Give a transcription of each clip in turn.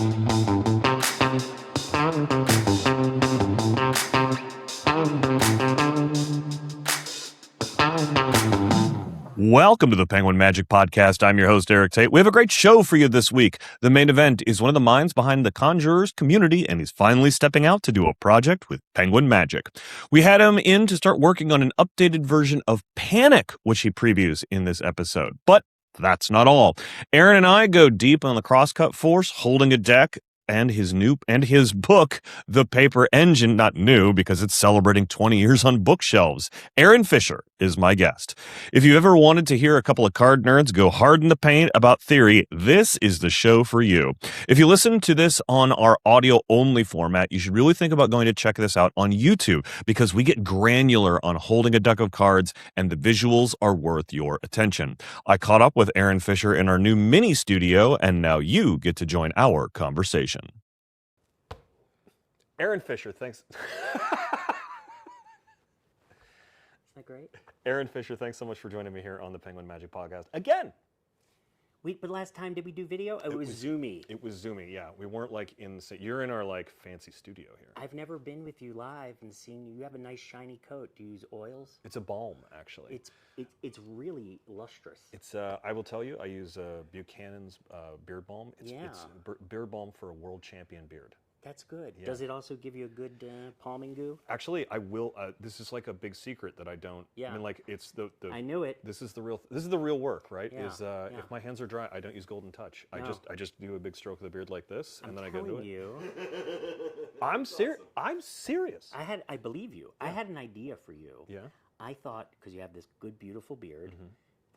Welcome to the Penguin Magic Podcast. I'm your host, Eric Tate. We have a great show for you this week. The main event is one of the minds behind the Conjurers community, and he's finally stepping out to do a project with Penguin Magic. We had him in to start working on an updated version of Panic, which he previews in this episode. But that's not all. Aaron and I go deep on the Crosscut Force, holding a deck, and his book, The Paper Engine, not new because it's celebrating 20 years on bookshelves. Aaron Fisher is my guest. If you ever wanted to hear a couple of card nerds go hard in the paint about theory, this is the show for you. If you listen to this on our audio-only format, you should really think about going to check this out on YouTube because we get granular on holding a deck of cards and the visuals are worth your attention. I caught up with Aaron Fisher in our new mini studio, and now you get to join our conversation. Aaron Fisher, thanks. Isn't that great? Aaron Fisher, thanks so much for joining me here on the Penguin Magic Podcast. Again! But last time did we do video? It was Zoomy. It was Zoomy, yeah. We weren't like you're in our like fancy studio here. I've never been with you live and seen you. You have a nice shiny coat. Do you use oils? It's a balm, actually. It's really lustrous. It's I will tell you, I use Buchanan's beard balm. It's beard balm for a world champion beard. That's good. Yeah. Does it also give you a good palming goo? Actually, I will. This is like a big secret that I don't. Yeah. I mean, like it's the. I knew it. This is the real work, right? Yeah. If my hands are dry, I don't use Golden Touch. No. I just do a big stroke of the beard like this, and then I go do it. You. I'm serious. I'm serious. I believe you. Yeah. I had an idea for you. Yeah. I thought because you have this good, beautiful beard,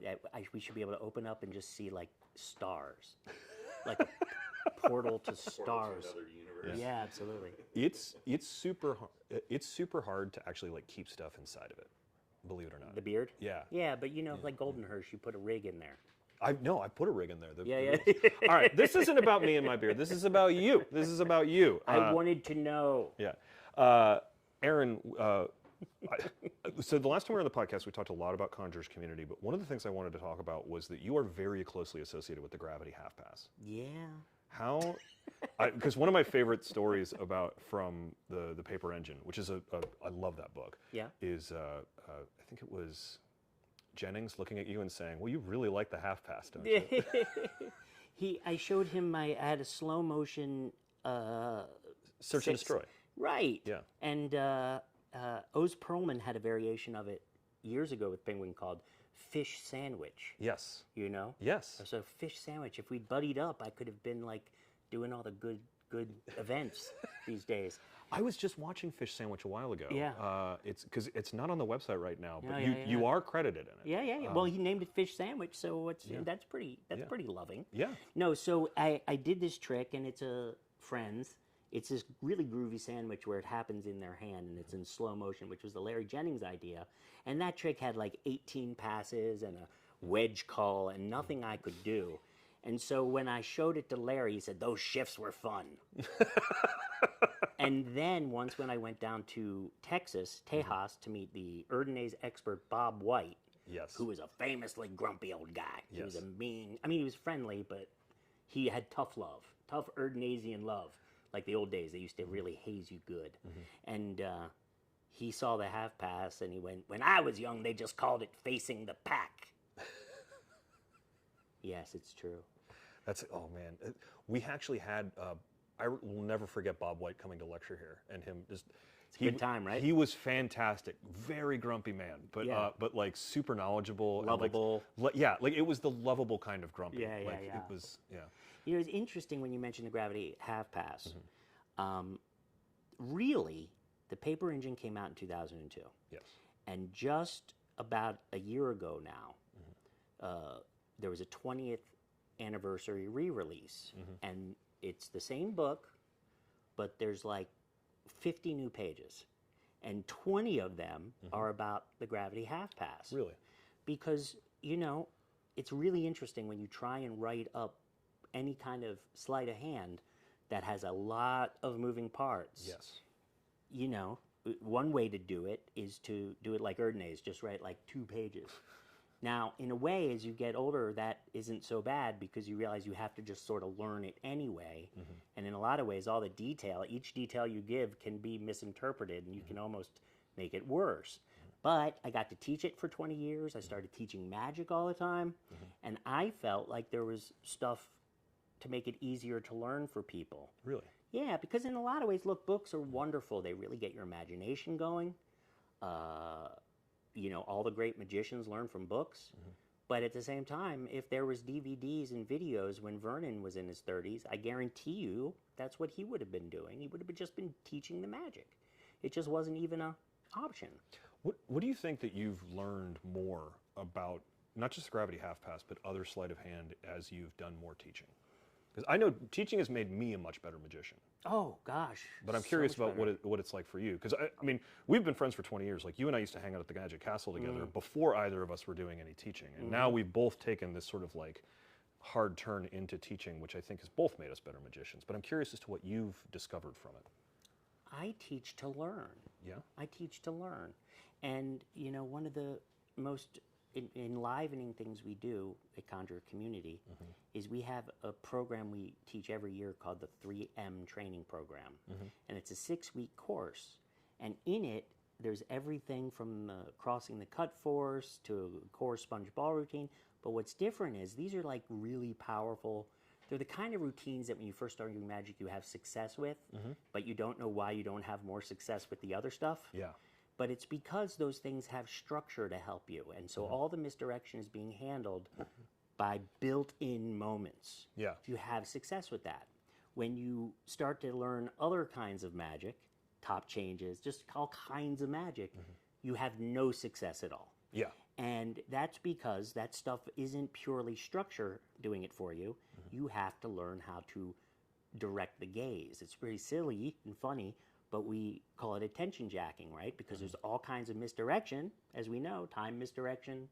that we should be able to open up and just see like stars, like a portal to stars. Yeah, absolutely. It's super hard to actually like keep stuff inside of it. Believe it or not. The beard? Yeah. Yeah, but like Goldenhirsch, you put a rig in there. I put a rig in there. Yeah. All right, this isn't about me and my beard. This is about you. This is about you. I wanted to know. Yeah. Aaron, so the last time we were on the podcast, we talked a lot about Conjurers community, but one of the things I wanted to talk about was that you are very closely associated with the Gravity Half Pass. Yeah. How? Because one of my favorite stories from the Paper Engine, which is I love that book. Yeah. Is I think it was Jennings looking at you and saying, "Well, you really like the Half Pass, don't you?" I showed him I had a slow motion. Search and Destroy. Right. Yeah. And Oz Perlman had a variation of it years ago with Penguin called Fish Sandwich. Yes. You know? Yes. So Fish Sandwich, if we'd buddied up, I could have been like doing all the good events these days. I was just watching Fish Sandwich a while ago. Yeah. It's because it's not on the website right now, but Yeah, you are credited in it. Yeah. Well, he named it Fish Sandwich, so that's pretty loving. Yeah. No, so I did this trick, and it's a Friends. It's this really groovy sandwich where it happens in their hand and it's in slow motion, which was the Larry Jennings idea. And that trick had like 18 passes and a wedge call and nothing I could do. And so when I showed it to Larry, he said, "Those shifts were fun." And then once when I went down to Texas, Tejas, to meet the Erdnase expert Bob White, Yes. who was a famously grumpy old guy. He Yes. was he was friendly, but he had tough Erdnasian love. Like the old days, they used to really haze you good. And he saw the Half Pass and he went, "When I was young, they just called it facing the pack." Yes, it's true. Oh man. We actually had, I will never forget Bob White coming to lecture here and him just. It's a good time, right? He was fantastic. Very grumpy man, but like super knowledgeable. Lovable. And like it was the lovable kind of grumpy. Yeah. It was, You know, it's interesting when you mentioned the Gravity Half Pass. Really, the Paper Engine came out in 2002. Yes. And just about a year ago now, there was a 20th anniversary re-release. And it's the same book, but there's like 50 new pages. And 20 of them are about the Gravity Half Pass. Really? Because, it's really interesting when you try and write up any kind of sleight of hand that has a lot of moving parts. Yes. One way to do it is to do it like Erdnase, just write like 2 pages. Now, in a way, as you get older, that isn't so bad because you realize you have to just sort of learn it anyway. And lot of ways, all the detail, each detail you give can be misinterpreted, and you can almost make it worse. But I got to teach it for 20 years. I started teaching magic all the time, and I felt like there was stuff to make it easier to learn for people. Really? Yeah, because in a lot of ways, look, books are wonderful. They really get your imagination going. All the great magicians learn from books. But at the same time, if there was DVDs and videos when Vernon was in his 30s, I guarantee you that's what he would have been doing. He would have just been teaching the magic. It just wasn't even an option. What do you think that you've learned more about not just the gravity half pass, but other sleight of hand as you've done more teaching? Because I know teaching has made me a much better magician. Oh, gosh. But I'm so curious much about better. what it's like for you. Because, I mean, we've been friends for 20 years. Like, you and I used to hang out at the Magic Castle together before either of us were doing any teaching. And now we've both taken this sort of, like, hard turn into teaching, which I think has both made us better magicians. But I'm curious as to what you've discovered from it. I teach to learn. Yeah? I teach to learn. And, one of the most enlivening things we do at Conjure Community is we have a program we teach every year called the 3M training program. And it's a 6-week course. And in it, there's everything from crossing the cut force to a core sponge ball routine. But what's different is these are like really powerful. They're the kind of routines that when you first start doing magic, you have success with, but you don't know why you don't have more success with the other stuff. Yeah. But it's because those things have structure to help you. And so all the misdirection is being handled by built-in moments. Yeah. You have success with that. When you start to learn other kinds of magic, top changes, just all kinds of magic, you have no success at all. Yeah. And that's because that stuff isn't purely structure doing it for you. You have to learn how to direct the gaze. It's pretty silly and funny, but we call it attention jacking, right? Because there's all kinds of misdirection, as we know, time misdirection,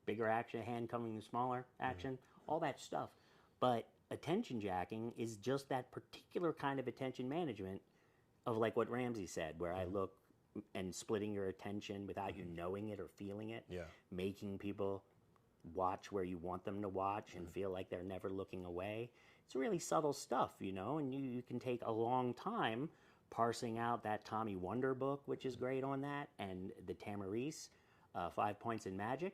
bigger action, hand coming to smaller action, all that stuff. But attention jacking is just that particular kind of attention management of like what Ramsey said, where I look and splitting your attention without you knowing it or feeling it, making people watch where you want them to watch and feel like they're never looking away. It's really subtle stuff, and you can take a long time parsing out that Tommy Wonder book, which is great on that, and the Tamarice, 5 Points in Magic.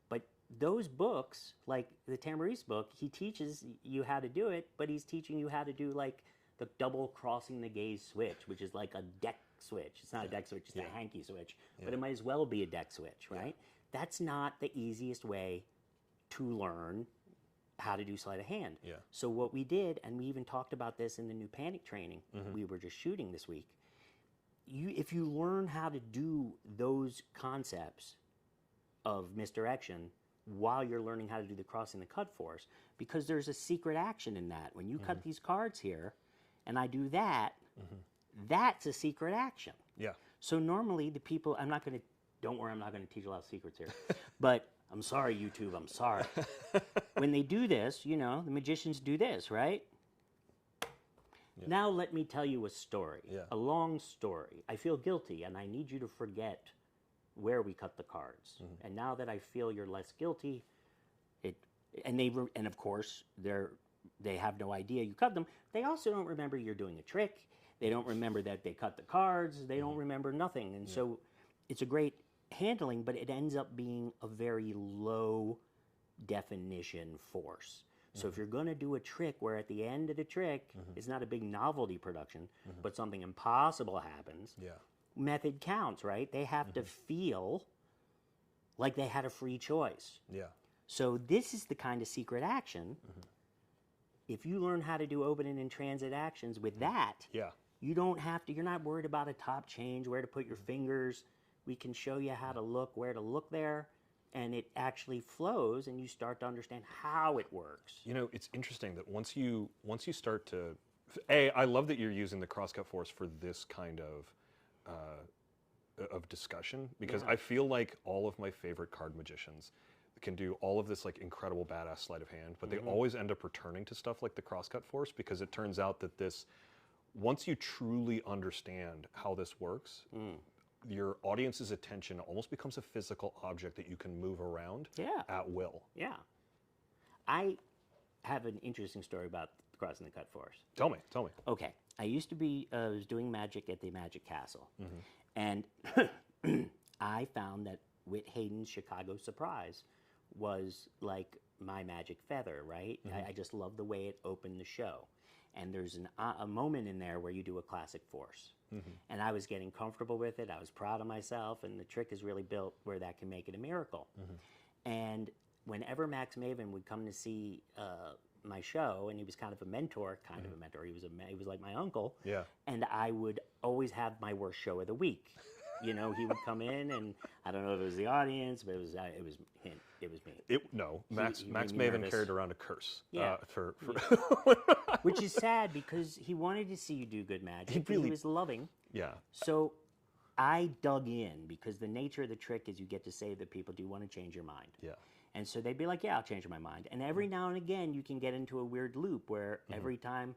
But those books, like the Tamarice book, he teaches you how to do it, but he's teaching you how to do like the double crossing the gaze switch, which is like a deck switch. It's not a deck switch, it's a hanky switch, but it might as well be a deck switch, right? That's not the easiest way to learn how to do sleight of hand. Yeah. So what we did, and we even talked about this in the new Panic training we were just shooting this week, if you learn how to do those concepts of misdirection while you're learning how to do the crossing the cut force, because there's a secret action in that. When you cut these cards here, and I do that, that's a secret action. Yeah. So normally the people, don't worry, I'm not going to teach a lot of secrets here, but I'm sorry, YouTube, I'm sorry. When they do this, the magicians do this, right? Yeah. Now let me tell you a story, a long story. I feel guilty, and I need you to forget where we cut the cards. And now that I feel you're less guilty, and of course they have no idea you cut them. They also don't remember you're doing a trick. They don't remember that they cut the cards. They don't remember nothing, and so it's a great handling, but it ends up being a very low definition force. So if you're going to do a trick where at the end of the trick it's not a big novelty production, but something impossible happens, method counts, right? They have to feel like they had a free choice. Yeah. So this is the kind of secret action. If you learn how to do opening and transit actions with that, you don't have to, you're not worried about a top change, where to put your fingers. We can show you how to look, where to look there, and it actually flows, and you start to understand how it works. It's interesting that once you start to, I love that you're using the crosscut force for this kind of discussion, because I feel like all of my favorite card magicians can do all of this like incredible badass sleight of hand, but they always end up returning to stuff like the crosscut force, because it turns out that once you truly understand how this works, your audience's attention almost becomes a physical object that you can move around at will. Yeah. I have an interesting story about crossing the cut force. Tell me. Okay, I used to be I was doing magic at the Magic Castle, and I found that Whit Hayden's Chicago Surprise was like my magic feather, right? I just love the way it opened the show. And there's a moment in there where you do a classic force. And I was getting comfortable with it. I was proud of myself, and the trick is really built where that can make it a miracle. And whenever Max Maven would come to see my show, and he was kind of a mentor, he was like my uncle. Yeah. And I would always have my worst show of the week. You know, he would come in, and I don't know if it was the audience, but it was him. It was me. Max he made me Maven nervous. carried around a curse. Yeah. For Which is sad because he wanted to see you do good magic. He was loving. Yeah. So I dug in because the nature of the trick is you get to say that people do want to change your mind. Yeah. And so they'd be like, yeah, I'll change my mind. And every now and again, you can get into a weird loop where every time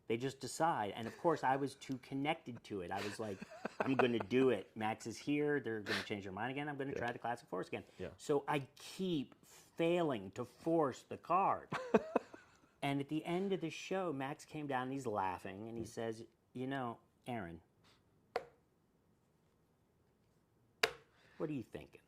they just decide. And of course, I was too connected to it. I was like, I'm going to do it. Max is here. They're going to change their mind again. I'm going to try the classic force again. Yeah. So I keep failing to force the card. And at the end of the show, Max came down and he's laughing and he says, you know, Aaron, what are you thinking?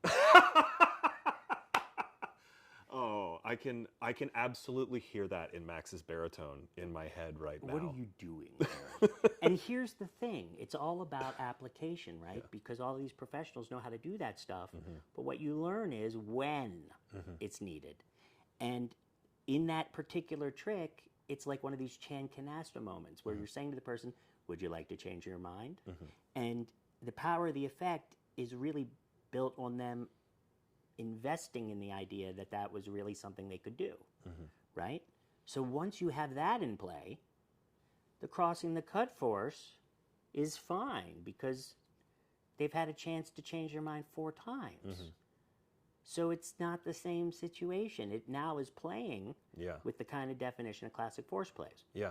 Oh, I can absolutely hear that in Max's baritone in my head right now. What are you doing, Aaron? And here's the thing. It's all about application, right? Yeah. Because all these professionals know how to do that stuff. But what you learn is when it's needed. And in that particular trick, it's like one of these Chan Canasta moments where you're saying to the person, would you like to change your mind? And the power of the effect is really built on them investing in the idea that that was really something they could do, right? So once you have that in play, the crossing the cut force is fine because they've had a chance to change their mind 4 times. So it's not the same situation. It now is playing with the kind of definition of classic force plays. Yeah.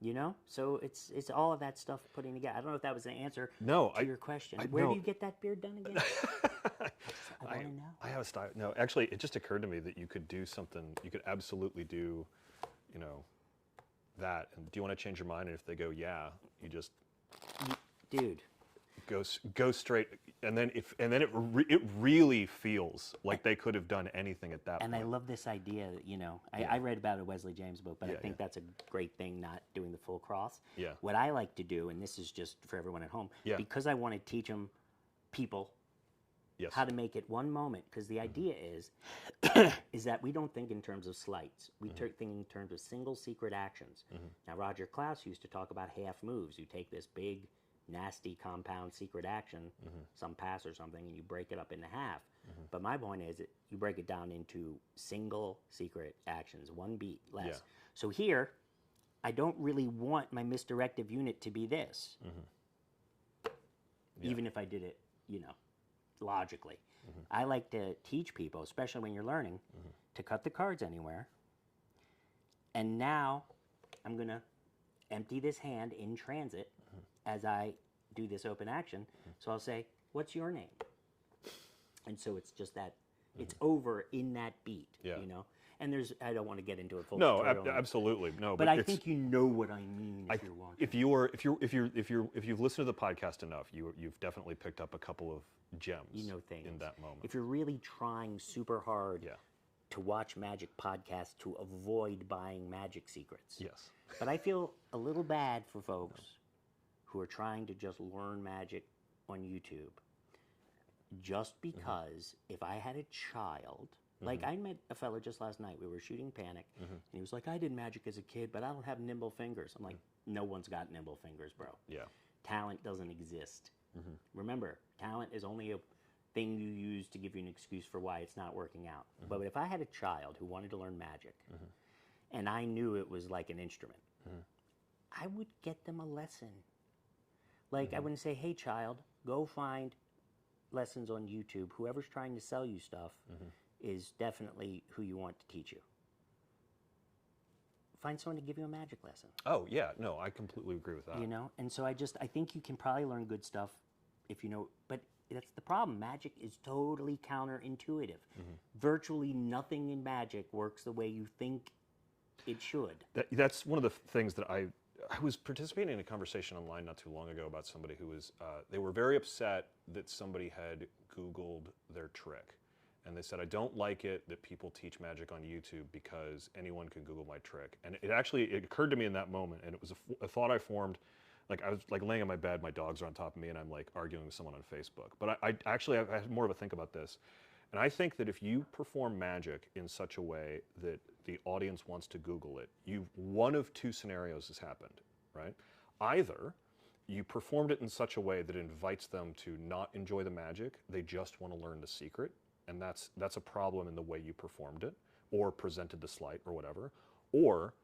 You know? So it's all of that stuff putting together. I don't know if that was an answer to your question. Where do you get that beard done again? I want to know. I have a style. No, actually, it just occurred to me that you could do something. You could absolutely do, that. And do you want to change your mind? And if they go, yeah, you just, dude, go straight. And then it really feels like they could have done anything at that point. And I love this idea that, I read about a Wesley James book, but I think that's a great thing, not doing the full cross. Yeah. What I like to do, and this is just for everyone at home, because I want to teach them people how to make it one moment, because the idea is that we don't think in terms of sleights. We think in terms of single secret actions. Now, Roger Klaus used to talk about half moves. You take this big, nasty, compound secret action, some pass or something, and you break it up into half. But my point is that you break it down into single secret actions, one beat less. Yeah. So here, I don't really want my misdirective unit to be this, even if I did it, logically. I like to teach people, especially when you're learning, to cut the cards anywhere. And now I'm going to empty this hand in transit as I do this open action. So I'll say, what's your name? And so it's just that, it's over in that beat, And I don't want to get into a full tutorial. No, absolutely. No, but I think you know what I mean if you're watching. If you've listened to the podcast enough, you've definitely picked up a couple of gems things in that moment. If you're really trying super hard to watch magic podcasts to avoid buying magic secrets. Yes. But I feel a little bad for folks who are trying to just learn magic on YouTube. Just because if I had a child, like I met a fella just last night, we were shooting Panic, and he was like, I did magic as a kid, but I don't have nimble fingers. I'm like, no one's got nimble fingers, bro. Yeah. Talent doesn't exist. Remember, talent is only a thing you use to give you an excuse for why it's not working out. But if I had a child who wanted to learn magic, and I knew it was like an instrument, I would get them a lesson. Like, I wouldn't say, hey, child, go find lessons on YouTube. Whoever's trying to sell you stuff is definitely who you want to teach you. Find someone to give you a magic lesson. Oh, yeah. No, I completely agree with that. And so I think you can probably learn good stuff if you know, but that's the problem. Magic is totally counterintuitive. Virtually nothing in magic works the way you think it should. That's one of the things that I was participating in a conversation online not too long ago about somebody who was, they were very upset that somebody had Googled their trick. And they said, I don't like it that people teach magic on YouTube because anyone can Google my trick. And it occurred to me in that moment, and it was a thought I formed. Like I was like laying in my bed, my dogs are on top of me, and I'm like arguing with someone on Facebook. But I had more of a think about this. And I think that if you perform magic in such a way that the audience wants to Google it, one of two scenarios has happened, right? Either you performed it in such a way that invites them to not enjoy the magic, they just want to learn the secret, and that's a problem in the way you performed it, or presented the sleight, or whatever. Or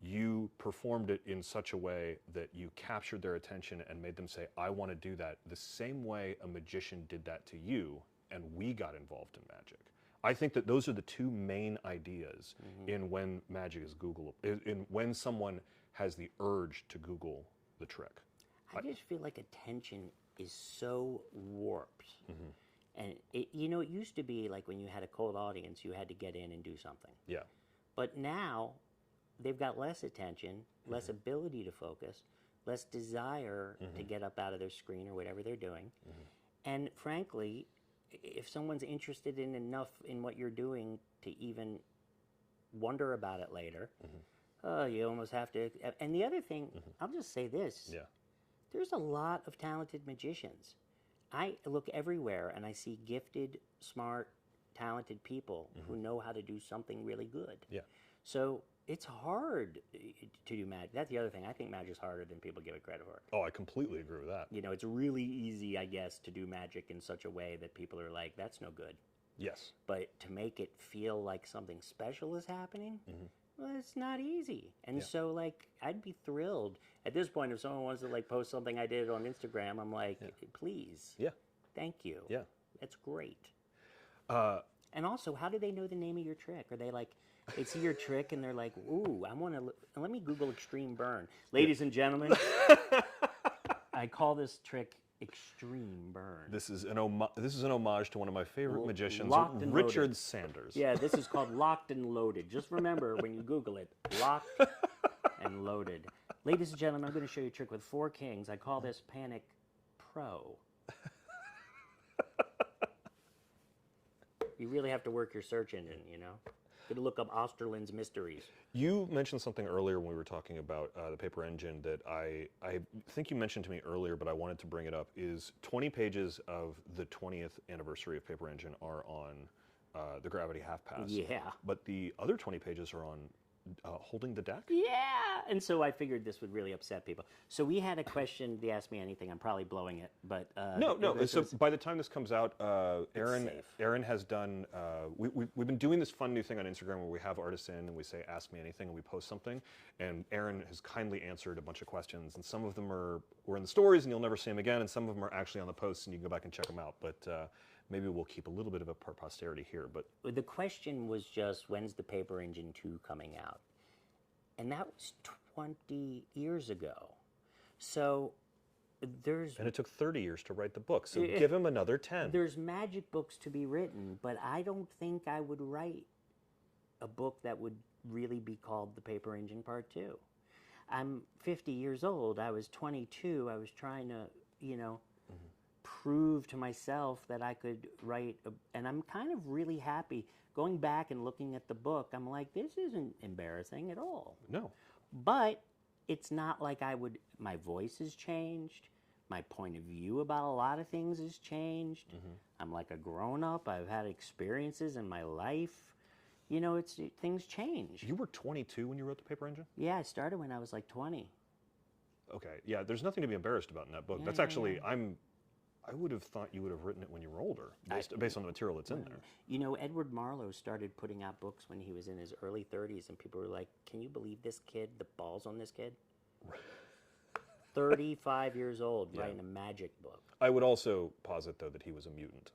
you performed it in such a way that you captured their attention and made them say, I want to do that, the same way a magician did that to you, and we got involved in magic. I think that those are the two main ideas in when magic is Googleable, in when someone has the urge to Google the trick. I just feel like attention is so warped. And it used to be like when you had a cold audience, you had to get in and do something. Yeah. But now they've got less attention, less ability to focus, less desire to get up out of their screen or whatever they're doing. And frankly, if someone's interested in enough in what you're doing to even wonder about it later, you almost have to. And the other thing, I'll just say this. Yeah. There's a lot of talented magicians. I look everywhere and I see gifted, smart, talented people who know how to do something really good. Yeah. So it's hard to do magic. That's the other thing. I think magic's harder than people give it credit for. Oh, I completely agree with that. It's really easy, I guess, to do magic in such a way that people are like, that's no good. Yes. But to make it feel like something special is happening, well, it's not easy. And so, like, I'd be thrilled. At this point, if someone wants to, like, post something I did on Instagram, I'm like, please. Yeah. Thank you. Yeah. That's great. And also, how do they know the name of your trick? Are they like, they see your trick and they're like, ooh, let me Google Extreme Burn. Ladies and gentlemen, I call this trick Extreme Burn. This is an homage to one of my favorite magicians, Locked and Richard Loaded. Sanders. Yeah, this is called Locked and Loaded. Just remember when you Google it, Locked and Loaded. Ladies and gentlemen, I'm going to show you a trick with 4 kings. I call this Panic Pro. You really have to work your search engine, Going to look up Osterland's Mysteries. You mentioned something earlier when we were talking about the paper engine that I think you mentioned to me earlier, but I wanted to bring it up, is 20 pages of the 20th anniversary of Paper Engine are on the Gravity Half Pass. Yeah. But the other 20 pages are on Holding the Deck? Yeah, and so I figured this would really upset people. So we had a question, they asked me anything, I'm probably blowing it, but... No, so by the time this comes out, Aaron has done, we've been doing this fun new thing on Instagram where we have artists in and we say, ask me anything, and we post something, and Aaron has kindly answered a bunch of questions, and some of them were in the stories and you'll never see them again, and some of them are actually on the posts and you can go back and check them out, but maybe we'll keep a little bit of a posterity here. But the question was just, when's the Paper Engine 2 coming out? And that was 20 years ago. So there's... And it took 30 years to write the book, so give him another 10. There's magic books to be written, but I don't think I would write a book that would really be called The Paper Engine Part 2. I'm 50 years old. I was 22. I was trying to, prove to myself that I could write, and I'm kind of really happy. Going back and looking at the book, I'm like, this isn't embarrassing at all. No. But it's not like my voice has changed. My point of view about a lot of things has changed. I'm like a grown-up. I've had experiences in my life. Things change. You were 22 when you wrote The Paper Engine? Yeah, I started when I was like 20. Okay, yeah, there's nothing to be embarrassed about in that book. Yeah, That's actually, I would have thought you would have written it when you were older, based on the material that's in there. Edward Marlowe started putting out books when he was in his early 30s, and people were like, can you believe this kid, the balls on this kid? 35 years old, writing a magic book. I would also posit, though, that he was a mutant.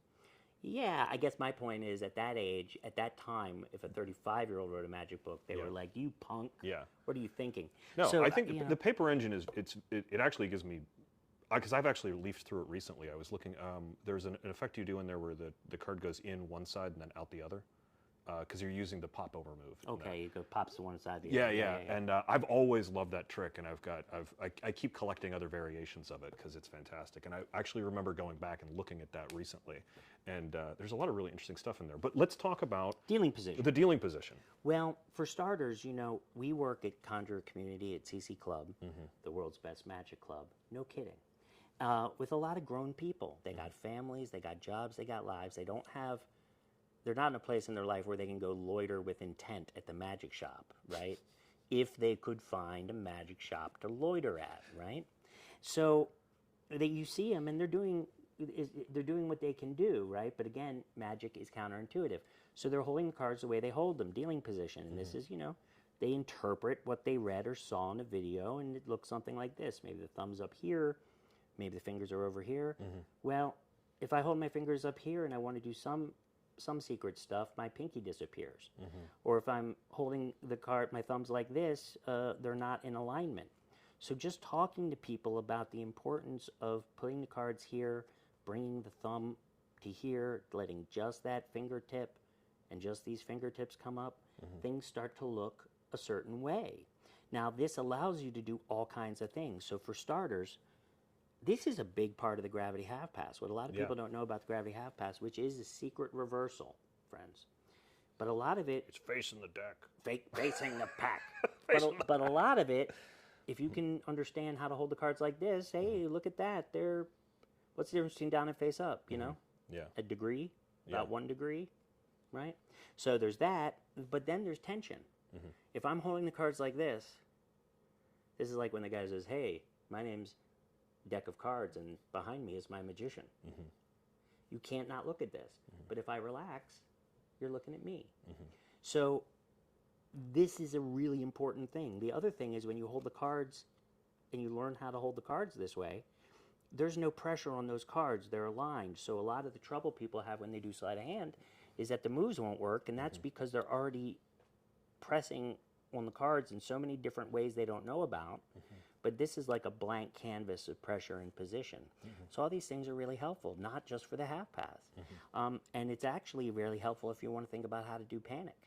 Yeah, I guess my point is, at that age, at that time, if a 35-year-old wrote a magic book, they were like, you punk, what are you thinking? No, so, I think the Paper Engine it actually gives me, because I've actually leafed through it recently. I was looking, there's an effect you do in there where the card goes in one side and then out the other. because you're using the pop over move. in that. Okay, you go pops to one side. The Yeah, other. yeah, and I've always loved that trick, and I keep collecting other variations of it because it's fantastic. And I actually remember going back and looking at that recently, and there's a lot of really interesting stuff in there. But let's talk about Dealing position. the dealing position. Well, for starters, we work at Conjurer Community at CC Club, Mm-hmm. the world's best magic club. No kidding. With a lot of grown people. They got families, they got jobs, they got lives. They're not in a place in their life where they can go loiter with intent at the magic shop, right? If they could find a magic shop to loiter at, right? So you see them and they're doing what they can do, right? But again, magic is counterintuitive. So they're holding the cards the way they hold them, dealing position. And this is, they interpret what they read or saw in a video, and it looks something like this. Maybe the thumb's up here, maybe the fingers are over here. Well, if I hold my fingers up here and I want to do some secret stuff, my pinky disappears. Or if I'm holding the card, my thumbs like this, they're not in alignment. So just talking to people about the importance of putting the cards here, bringing the thumb to here, letting just that fingertip and just these fingertips come up, things start to look a certain way. Now, this allows you to do all kinds of things. So for starters, this is a big part of the gravity half pass. What a lot of people don't know about the gravity half pass, which is a secret reversal, friends. But a lot of it, It's facing the deck. facing the pack. But a lot of it, if you can understand how to hold the cards like this, hey, look at that. What's the difference between down and face up? Yeah. A degree, about 1 degree, right? So there's that, but then there's tension. If I'm holding the cards like this is like when the guy says, hey, my name's deck of cards and behind me is my magician. You can't not look at this. But if I relax, you're looking at me. So this is a really important thing. The other thing is when you hold the cards and you learn how to hold the cards this way, there's no pressure on those cards. They're aligned. So a lot of the trouble people have when they do sleight of hand is that the moves won't work, and that's because they're already pressing on the cards in so many different ways they don't know about. But this is like a blank canvas of pressure and position. So all these things are really helpful, not just for the half pass. And it's actually really helpful if you want to think about how to do panic.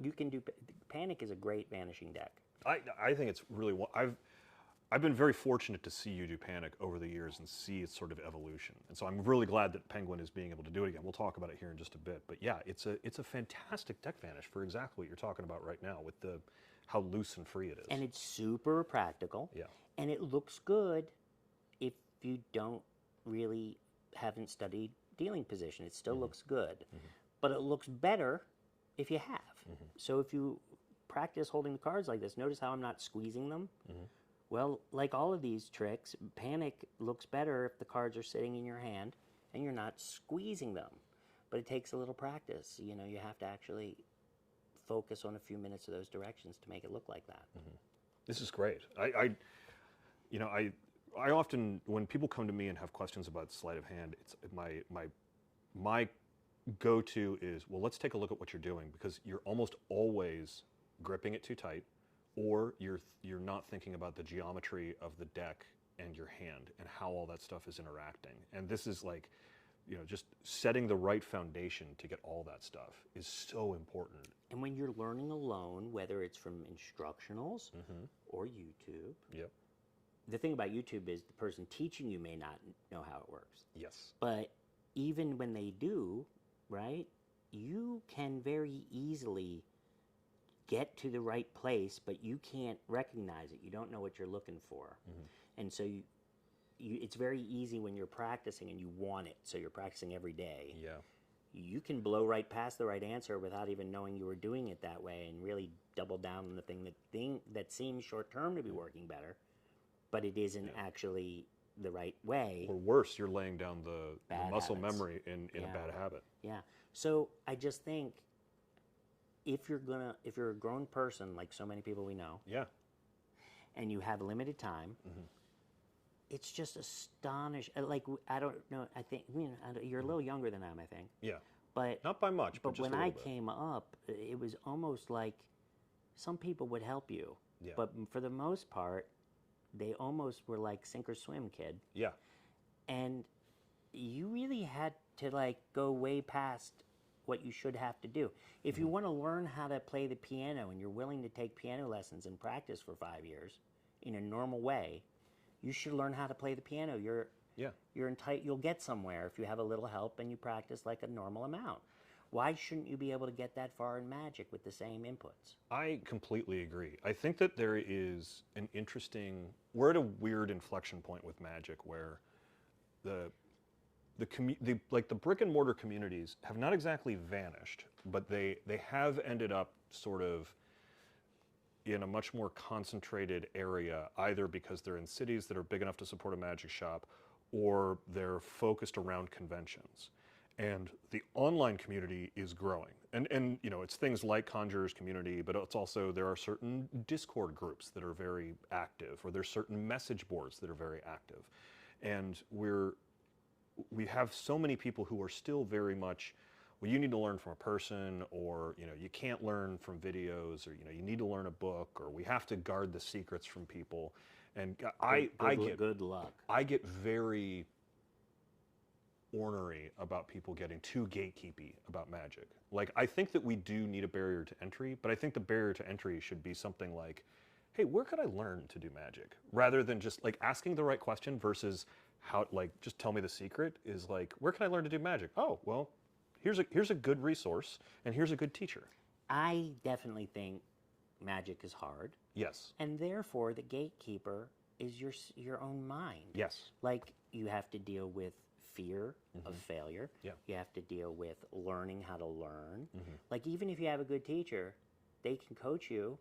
You can do panic is a great vanishing deck. I think it's really I've been very fortunate to see you do Panic over the years and see its sort of evolution. And so I'm really glad that Penguin is being able to do it again. We'll talk about it here in just a bit. But yeah, it's a fantastic deck vanish for exactly what you're talking about right now with how loose and free it is. And it's super practical. Yeah. And it looks good if you haven't studied dealing position. It still looks good. But it looks better if you have. So if you practice holding the cards like this, notice how I'm not squeezing them. Well, like all of these tricks, Panic looks better if the cards are sitting in your hand and you're not squeezing them. But it takes a little practice. You have to actually focus on a few minutes of those directions to make it look like that. This is great. I often, when people come to me and have questions about sleight of hand, it's my go-to is, well, let's take a look at what you're doing, because you're almost always gripping it too tight, or you're not thinking about the geometry of the deck and your hand and how all that stuff is interacting. And this is like, just setting the right foundation to get all that stuff is so important. And when you're learning alone, whether it's from instructionals or YouTube, the thing about YouTube is the person teaching you may not know how it works. Yes. But even when they do, right, you can very easily get to the right place, but you can't recognize it. You don't know what you're looking for. And so it's very easy when you're practicing and you want it, so you're practicing every day. Yeah. You can blow right past the right answer without even knowing you were doing it that way, and really double down on the thing that seems short term to be working better, but it isn't actually the right way. Or worse, you're laying down the muscle habits. memory in a bad habit. Yeah. So I just think if you're a grown person, like so many people we know, and you have limited time, it's just astonishing. Like, I don't know, I think, you're a little younger than I am, I think. Yeah. But not by much, but just when a I little bit. came up, it was almost like some people would help you. Yeah. But for the most part, they almost were like sink or swim, kid. Yeah. And you really had to like go way past what you should have to do. If you want to learn how to play the piano and you're willing to take piano lessons and practice for 5 years in a normal way, you should learn how to play the piano. Yeah. You'll get somewhere if you have a little help and you practice like a normal amount. Why shouldn't you be able to get that far in Magic with the same inputs? I completely agree. I think that there is an interesting, we're at a weird inflection point with Magic where the brick and mortar communities have not exactly vanished, but they have ended up sort of in a much more concentrated area, either because they're in cities that are big enough to support a Magic shop, or they're focused around conventions. And the online community is growing. And you know, it's things like Conjurers Community, but it's also, there are certain Discord groups that are very active, or there's certain message boards that are very active. And we have so many people who are still very much, well, you need to learn from a person, or you know, you can't learn from videos, or you know, you need to learn a book, or we have to guard the secrets from people. And I get good luck. I get very ornery about people getting too gatekeepy about Magic. Like, I think that we do need a barrier to entry, but I think the barrier to entry should be something like, hey, where could I learn to do Magic? Rather than just like asking the right question versus how, like, just tell me the secret, is like, where can I learn to do Magic? Oh, well, here's a good resource and here's a good teacher. I definitely think Magic is hard. Yes. And therefore, the gatekeeper is your own mind. Yes. Like, you have to deal with fear of failure. Yeah. You have to deal with learning how to learn. Like, even if you have a good teacher, they can coach you,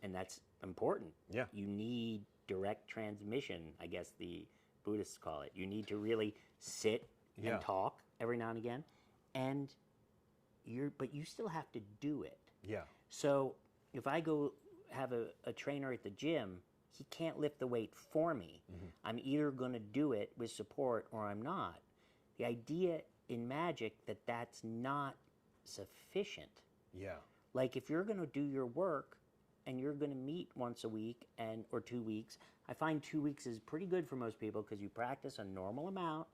and that's important. Yeah. You need direct transmission, I guess the Buddhists call it. You need to really sit Yeah. and talk every now and again, but you still have to do it. Yeah. So if I go have a trainer at the gym, he can't lift the weight for me. I'm either going to do it with support or I'm not. The idea in Magic that's not sufficient. Yeah. Like, if you're going to do your work and you're going to meet once a week or 2 weeks, I find 2 weeks is pretty good for most people because you practice a normal amount,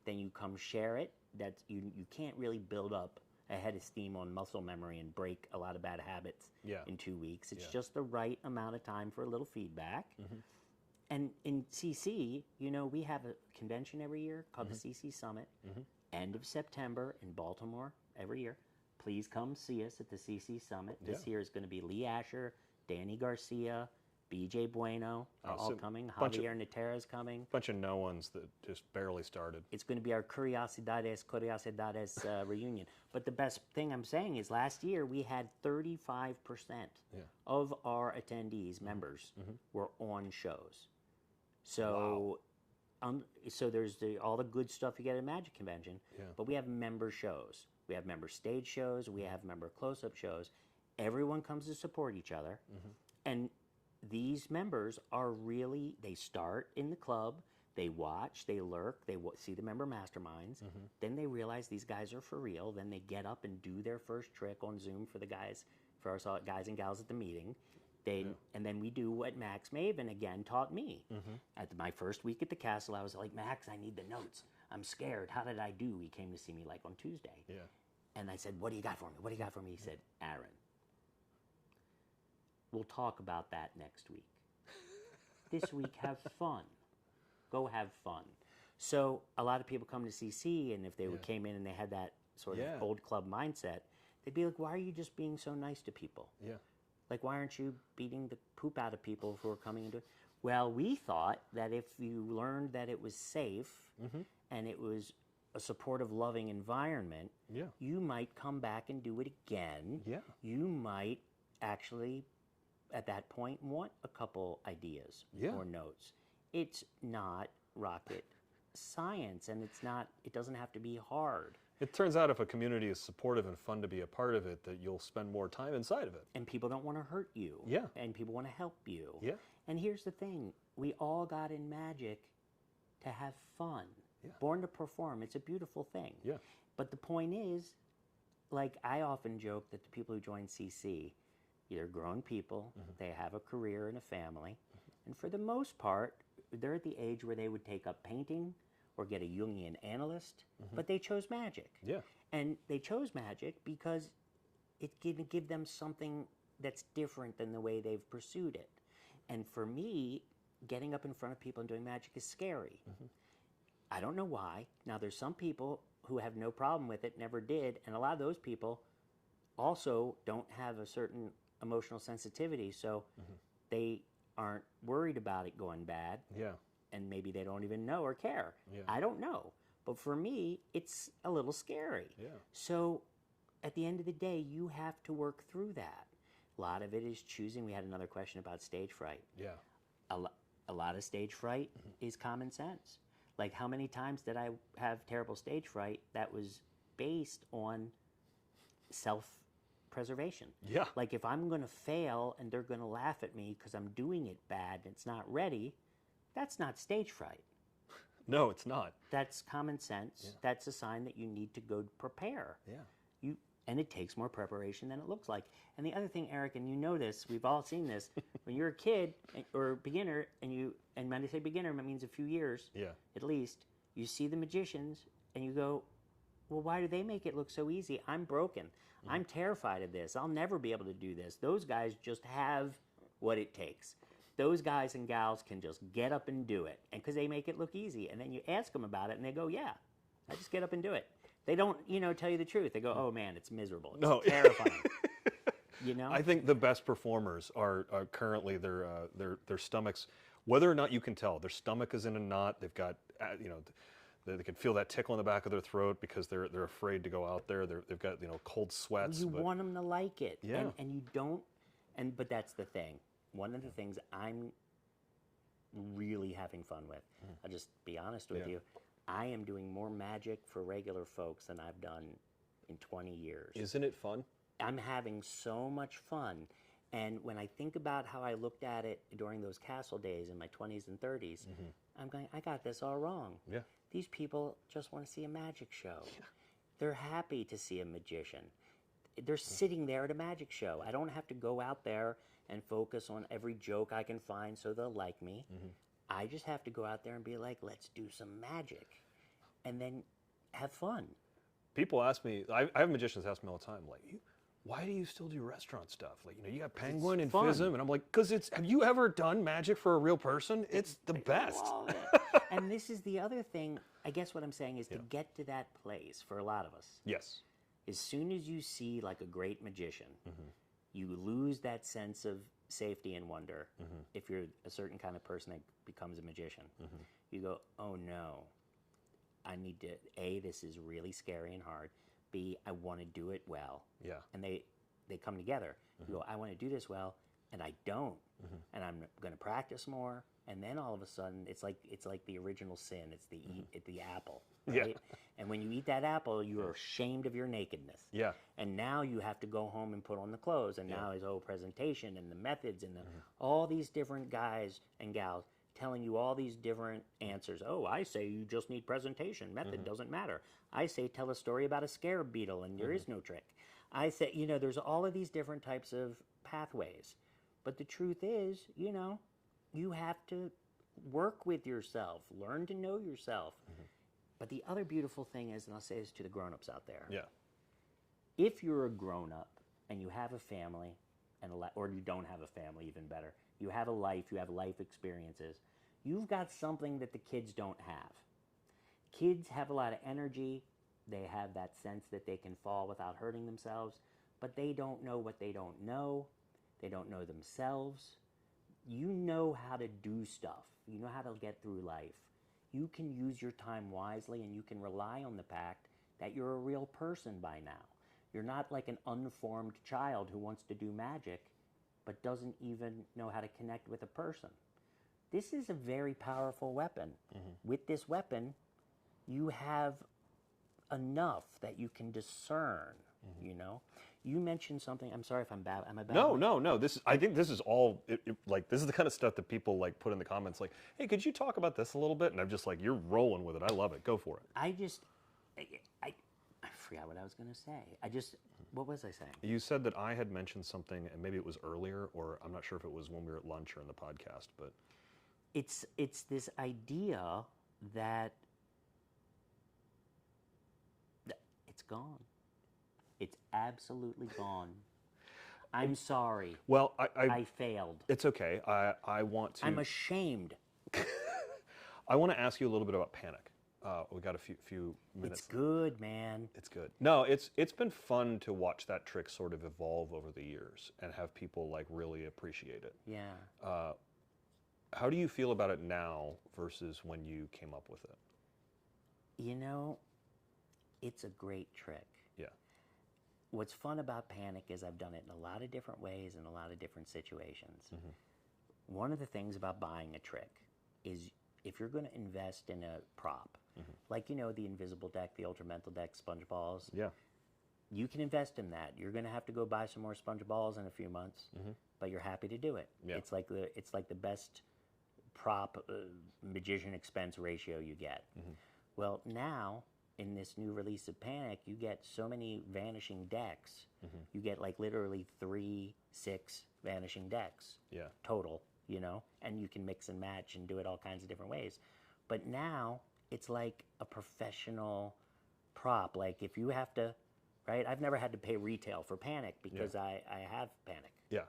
then you come share it. You can't really build up a head of steam on muscle memory and break a lot of bad habits in 2 weeks. It's just the right amount of time for a little feedback. And in CC, you know, we have a convention every year called the CC Summit, end of September in Baltimore every year. Please come see us at the CC Summit. This year is going to be Lee Asher, Danny Garcia, BJ Bueno are all coming. Javier Natera is coming. Bunch of no ones that just barely started. It's going to be our Curiosidades reunion. But the best thing I'm saying is last year we had 35% of our attendees, members, were on shows. So, so there's all the good stuff you get at a Magic convention, but we have member shows. We have member stage shows. We have member close-up shows. Everyone comes to support each other. And these members are really, they start in the club, they watch, they lurk, they see the member masterminds, then they realize these guys are for real, then they get up and do their first trick on Zoom for our guys and gals at the meeting. And then we do what Max Maven again taught me. At my first week at the castle, I was like, Max, I need the notes. I'm scared. How did I do? He came to see me like on Tuesday. Yeah. And I said, what do you got for me? What do you got for me? He said, Aaron, we'll talk about that next week. This week, have fun. Go have fun. So a lot of people come to CC, and if they came in and they had that sort of old club mindset, they'd be like, why are you just being so nice to people? Yeah. Like, why aren't you beating the poop out of people who are coming into it? Well, we thought that if you learned that it was safe and it was a supportive, loving environment, you might come back and do it again. Yeah. You might actually, at that point, want a couple ideas or notes. It's not rocket science, and it doesn't have to be hard. It turns out if a community is supportive and fun to be a part of it, that you'll spend more time inside of it. And people don't want to hurt you. Yeah. And people want to help you. Yeah. And here's the thing. We all got in Magic to have fun. Yeah. Born to perform. It's a beautiful thing. Yeah. But the point is, like, I often joke that the people who join CC, they're grown people, they have a career and a family, and for the most part, they're at the age where they would take up painting or get a Jungian analyst, but they chose magic. Yeah. And they chose magic because it can give them something that's different than the way they've pursued it. And for me, getting up in front of people and doing magic is scary. I don't know why. Now, there's some people who have no problem with it, never did, and a lot of those people also don't have a certain emotional sensitivity, so they aren't worried about it going bad, Yeah. and maybe they don't even know or care. Yeah. I don't know. But for me, it's a little scary. Yeah. So at the end of the day, you have to work through that. A lot of it is choosing. We had another question about stage fright. Yeah. A lot of stage fright is common sense. Like, how many times did I have terrible stage fright that was based on self-preservation? Yeah. Like, if I'm going to fail and they're going to laugh at me because I'm doing it bad and it's not ready, that's not stage fright. No, it's not. That's common sense. That's a sign that you need to go prepare. Yeah. And it takes more preparation than it looks like. And the other thing, Eric, and you know this, we've all seen this, when you're a kid or a beginner, and when I say beginner, it means a few years, Yeah. at least, you see the magicians and you go, well, why do they make it look so easy? I'm broken. I'm terrified of this. I'll never be able to do this. Those guys just have what it takes. Those guys and gals can just get up and do it, and because they make it look easy. And then you ask them about it, and they go, yeah, I just get up and do it. They don't, tell you the truth. They go, oh, man, it's miserable. It's No. terrifying. I think the best performers are currently their stomachs, whether or not you can tell, their stomach is in a knot. They've got, they can feel that tickle in the back of their throat because they're afraid to go out there. They've got cold sweats. You want them to like it. Yeah. And you don't, but that's the thing. One of the things I'm really having fun with, I'll just be honest with you, I am doing more magic for regular folks than I've done in 20 years. Isn't it fun? I'm having so much fun. And when I think about how I looked at it during those castle days in my 20s and 30s, I'm going, I got this all wrong. Yeah. These people just want to see a magic show. They're happy to see a magician. They're sitting there at a magic show. I don't have to go out there and focus on every joke I can find so they'll like me. I just have to go out there and be like, let's do some magic. And then have fun. People ask me, I have magicians ask me all the time, like, why do you still do restaurant stuff? Like, you got Penguin and fun. FISM, and I'm like, because have you ever done magic for a real person? It's the best. Love it. And this is the other thing, I guess what I'm saying is to get to that place for a lot of us. Yes. As soon as you see like a great magician, you lose that sense of safety and wonder. If you're a certain kind of person that becomes a magician, you go, oh no, I need to, A, this is really scary and hard. B, I want to do it well. Yeah. And they come together. You go, I want to do this well, and I don't. And I'm going to practice more. And then all of a sudden, it's like the original sin. It's the apple, right? Yeah. And when you eat that apple, you are ashamed of your nakedness. Yeah. And now you have to go home and put on the clothes. And now his whole presentation and the methods and all these different guys and gals telling you all these different answers. Oh, I say you just need presentation. Method doesn't matter. I say tell a story about a scarab beetle and there is no trick. I say, there's all of these different types of pathways. But the truth is, you have to work with yourself, learn to know yourself. But the other beautiful thing is, and I'll say this to the grown-ups out there, Yeah. if you're a grown-up and you have a family, or you don't have a family, even better, you have a life, you have life experiences, you've got something that the kids don't have. Kids have a lot of energy, they have that sense that they can fall without hurting themselves, but they don't know what they don't know, they don't know themselves. You know how to do stuff, you know how to get through life. You can use your time wisely and you can rely on the fact that you're a real person by now. You're not like an unformed child who wants to do magic but doesn't even know how to connect with a person. This is a very powerful weapon. With this weapon, you have enough that you can discern, You mentioned something, I'm sorry if I'm bad. Am I bad? No. I think this is all, this is the kind of stuff that people put in the comments like, hey, could you talk about this a little bit? And I'm just like, you're rolling with it. I love it. Go for it. I forgot what I was going to say. What was I saying? You said that I had mentioned something, and maybe it was earlier, or I'm not sure if it was when we were at lunch or in the podcast, but... It's this idea that gone. It's absolutely gone. I'm sorry. Well, I failed. it's okay. I want to. I'm ashamed. I want to ask you a little bit about Panic. We got a few minutes. It's good, man. It's good. No, it's been fun to watch that trick sort of evolve over the years and have people like really appreciate it. Yeah. How do you feel about it now versus when you came up with it? You know, it's a great trick. Yeah. What's fun about Panic is I've done it in a lot of different ways in a lot of different situations. Mm-hmm. One of the things about buying a trick is if you're going to invest in a prop, like, you know, the invisible deck, the ultra mental deck, sponge balls, Yeah. you can invest in that. You're going to have to go buy some more sponge balls in a few months, but you're happy to do it. Yeah. It's like the best prop magician expense ratio you get. Well, now in this new release of Panic, you get so many vanishing decks. You get like literally 3, 6 vanishing decks Yeah. total, you know, and you can mix and match and do it all kinds of different ways. But now it's like a professional prop. Like if you have to, right? I've never had to pay retail for Panic because I have Panic. Yeah.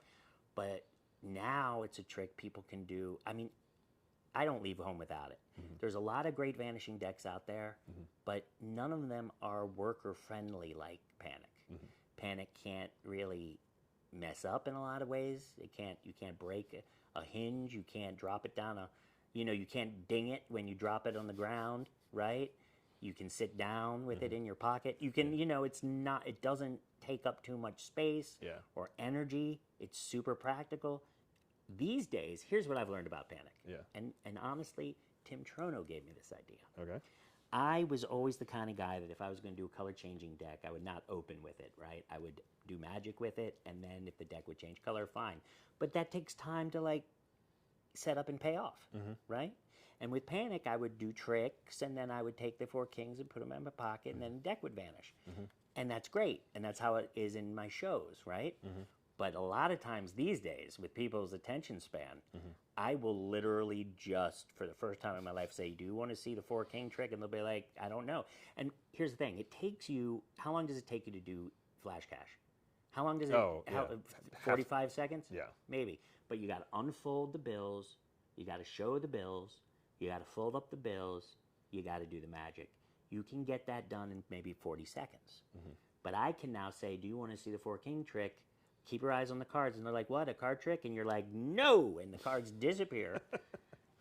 But now it's a trick people can do. I mean, I don't leave home without it. There's a lot of great vanishing decks out there, but none of them are worker friendly like Panic. Panic can't really mess up in a lot of ways. You can't break a hinge. You can't drop it down you can't ding it when you drop it on the ground, right? You can sit down with it in your pocket. You can, it doesn't take up too much space or energy. It's super practical. These days, here's what I've learned about Panic. Yeah. And honestly, Tim Trono gave me this idea. Okay. I was always the kind of guy that if I was going to do a color changing deck, I would not open with it, right? I would do magic with it, and then if the deck would change color, fine. But that takes time to like set up and pay off, right? And with Panic, I would do tricks, and then I would take the 4 kings and put them in my pocket, and then the deck would vanish. And that's great, and that's how it is in my shows, right? But a lot of times these days, with people's attention span, I will literally just, for the first time in my life, say, do you want to see the 4 king trick? And they'll be like, I don't know. And here's the thing. It takes you, how long does it take you to do Flash Cash? How long does it, 45 seconds? Yeah. Maybe. But you got to unfold the bills. You got to show the bills. You got to fold up the bills. You got to do the magic. You can get that done in maybe 40 seconds. But I can now say, do you want to see the 4 king trick? Keep your eyes on the cards. And they're like, what, a card trick? And you're like, no. And the cards disappear.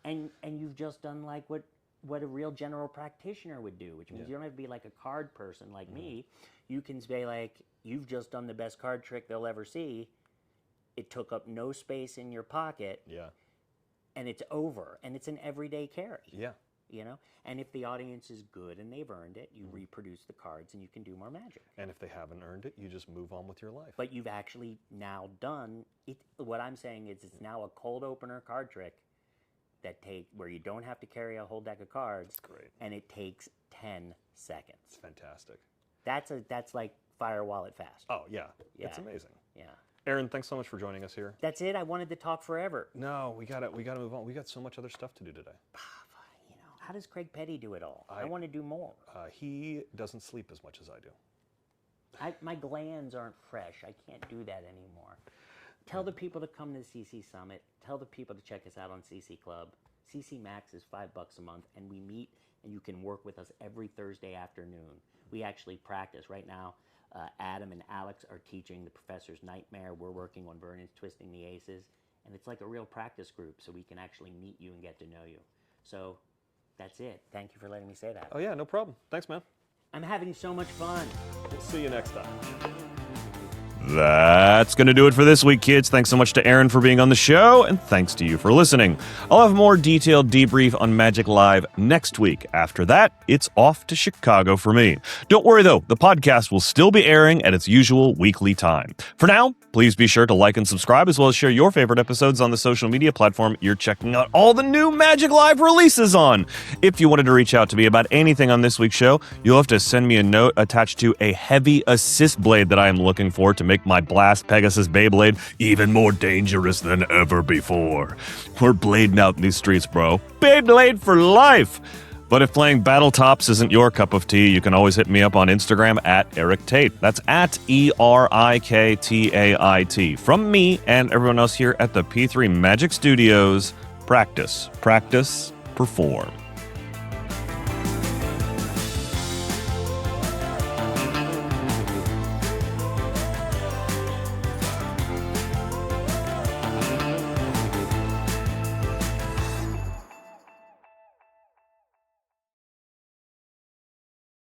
and you've just done like what a real general practitioner would do, which means you don't have to be like a card person like me. You can say like, you've just done the best card trick they'll ever see. It took up no space in your pocket. Yeah. And it's over. And it's an everyday carry. Yeah. You know? And if the audience is good and they've earned it, you reproduce the cards and you can do more magic. And if they haven't earned it, you just move on with your life. But you've actually now done it. What I'm saying is it's now a cold opener card trick where you don't have to carry a whole deck of cards. That's great. And it takes 10 seconds. It's fantastic. That's like fire wallet fast. Oh, yeah. It's amazing. Yeah. Aaron, thanks so much for joining us here. That's it. I wanted to talk forever. No, we gotta move on. We got so much other stuff to do today. You know, how does Craig Petty do it all? I want to do more. He doesn't sleep as much as I do. My glands aren't fresh. I can't do that anymore. Tell the people to come to the CC Summit. Tell the people to check us out on CC Club. CC Max is $5 a month, and we meet, and you can work with us every Thursday afternoon. We actually practice right now. Adam and Alex are teaching the Professor's Nightmare. We're working on Vernon's Twisting the Aces. And it's like a real practice group, so we can actually meet you and get to know you. So that's it. Thank you for letting me say that. Oh, yeah, no problem. Thanks, man. I'm having so much fun. We'll see you next time. That's going to do it for this week, kids. Thanks so much to Aaron for being on the show, and thanks to you for listening. I'll have more detailed debrief on Magic Live next week. After that, it's off to Chicago for me. Don't worry, though. The podcast will still be airing at its usual weekly time. For now, please be sure to like and subscribe, as well as share your favorite episodes on the social media platform you're checking out all the new Magic Live releases on. If you wanted to reach out to me about anything on this week's show, you'll have to send me a note attached to a heavy assist blade that I am looking for to make my Blast Pegasus Beyblade even more dangerous than ever before. We're blading out in these streets, bro. Beyblade for life! But if playing Battle Tops isn't your cup of tea, you can always hit me up on Instagram at Eric Tait. That's at ERIKTAIT. From me and everyone else here at the P3 Magic Studios, practice, practice, perform.